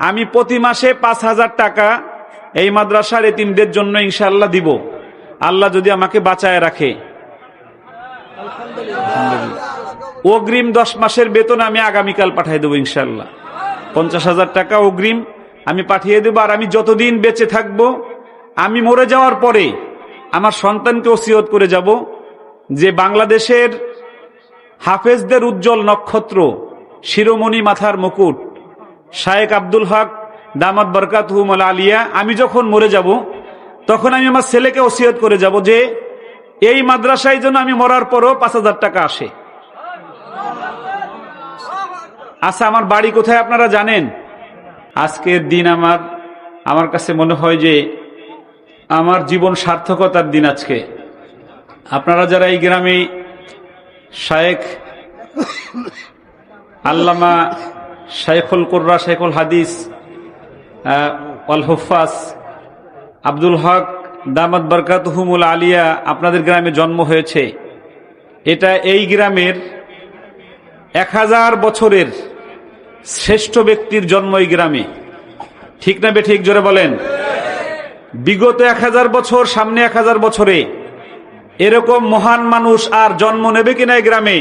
আমি প্রতি মাসে 5,000 টাকা এই মাদ্রাসার এতিমদের জন্য ইনশাআল্লাহ দিব, আল্লাহ যদি আমাকে বাঁচায় রাখে। অগ্রিম 10 মাসের বেতন আমি আগামীকাল পাঠিয়ে দেবো ইনশাআল্লাহ। 50,000 টাকা অগ্রিম আমি পাঠিয়ে দেবো। আর আমি যতদিন বেঁচে থাকবো, আমি মরে যাওয়ার পরে আমার সন্তানকে ওসিয়ত করে যাব যে বাংলাদেশের হাফেজদের উজ্জ্বল নক্ষত্র, শিরোমণি মাথার মুকুট শায়েখ আব্দুল হক দামাত বরকাতুহুল আলিয়া, আমি যখন মরে যাব তখন আমি আমার ছেলেকে ওসিয়ত করে যাব যে এই মাদ্রাসায় যেন আমি মরার পরও 5,000 টাকা আসে। আচ্ছা, আমার বাড়ি কোথায় আপনারা জানেন? আজকের দিন আমার কাছে মনে হয় যে আমার জীবন সার্থকতার দিন আজকে। আপনারা যারা এই গ্রামে শায়েখ আল্লামা শাইখুল কুররা, শাইখুল হাদিস ওয়াল হুফাজ আব্দুল হক দামাত বরকাতুহুল আলিয়া আপনাদের গ্রামে জন্ম হয়েছে, এটা এই গ্রামের 1000 বছরের শ্রেষ্ঠ ব্যক্তির জন্ম এই গ্রামে, ঠিক না বে ঠিক? জোরে বলেন। বিগত 1000 বছর, সামনে 1000 বছরে এরকম মহান মানুষ আর জন্ম নেবে কিনা এই গ্রামে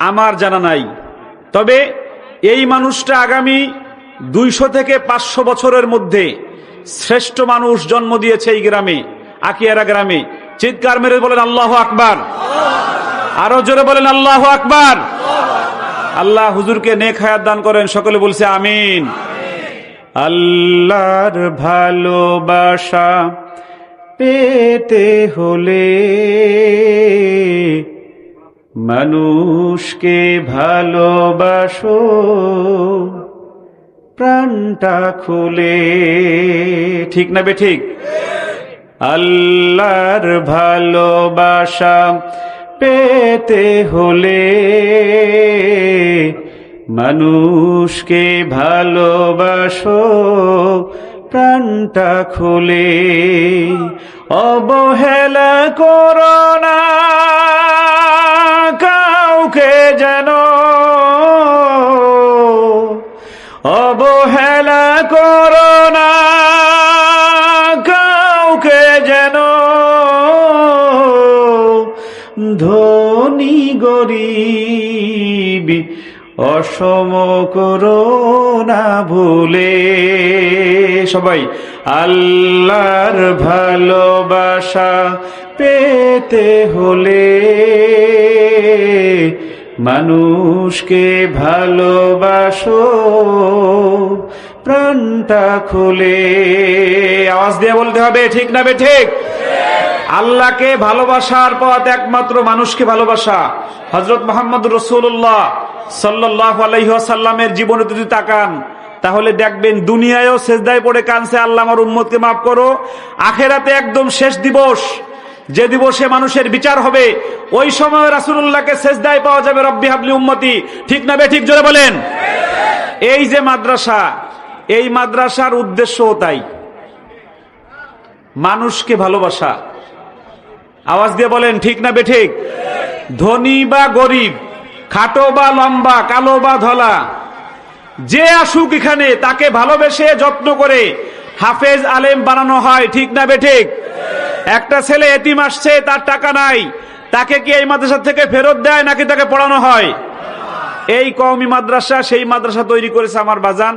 আমার জানা নাই। তবে এই মানুষটা আগামী 200 থেকে 500 বছরের মধ্যে শ্রেষ্ঠ মানুষ জন্ম দিয়েছে এই গ্রামে, আকিয়ারা গ্রামে। চিৎকার মেরে বলেন আল্লাহু আকবার। আরো জোরে বলেন আল্লাহু আকবার। আল্লাহ হুজুরকে নেক হায়াত দান করেন, সকলে বলছে আমিন। আল্লাহর ভালোবাসা পেতে হলে মানুষকে ভালোবাসো প্রাণটা খুলে, ঠিক না বে ঠিক? আল্লাহর ভালোবাসা পেতে হলে মানুষকে ভালোবাসো প্রাণটা খুলে, অবহেলা করো না কাউকে যেন, অবহেলা করো না কাউকে যেন, ধনী গরিব অসম করো না ভুলে। সবাই আল্লাহর ভালোবাসা পেতে হলে মানুষকে ভালোবাসো প্রাণটা খুলে। আওয়াজ দিয়ে বলতে হবে, ঠিক না বে ঠিক? আল্লাহকে ভালোবাসার পথ একমাত্র মানুষকে ভালোবাসা। হযরত মুহাম্মদ রাসূলুল্লাহ সাল্লাল্লাহু আলাইহি ওয়াসাল্লামের জীবনে যদি তাকান তাহলে দেখবেন দুনিয়ায়ও সেজদায় পড়ে কাঁদছে, আল্লাহ আমার উম্মতকে মাফ করো। আখিরাতে একদম শেষ দিবস, যে দিবসে মানুষের বিচার হবে, ওই সময় রাসূলুল্লাহকে সেজদায় পাওয়া যাবে, রব্বি হাবলি উম্মতি, ঠিক না বে ঠিক? জোরে বলেন। এই যে মাদ্রাসা, এই মাদ্রাসার উদ্দেশ্যও তাই, মানুষকে ভালোবাসা। আওয়াজ দিয়ে বলেন, ঠিক না বে ঠিক? ধনী বা গরিব, খাটো বা লম্বা, কালো বা ধলা, যে আসুক এখানে তাকে ভালোবেসে যত্ন করে হাফেজ আলেম বানানো হয়, ঠিক না বে ঠিক? একটা ছেলে এতিম আসছে, তার টাকা নাই, তাকে কি এই মাদ্রাসা থেকে ফেরত দেয় নাকি তাকে পড়ানো হয়? এই কওমি মাদ্রাসা, সেই মাদ্রাসা তৈরি করেছে আমার বাজান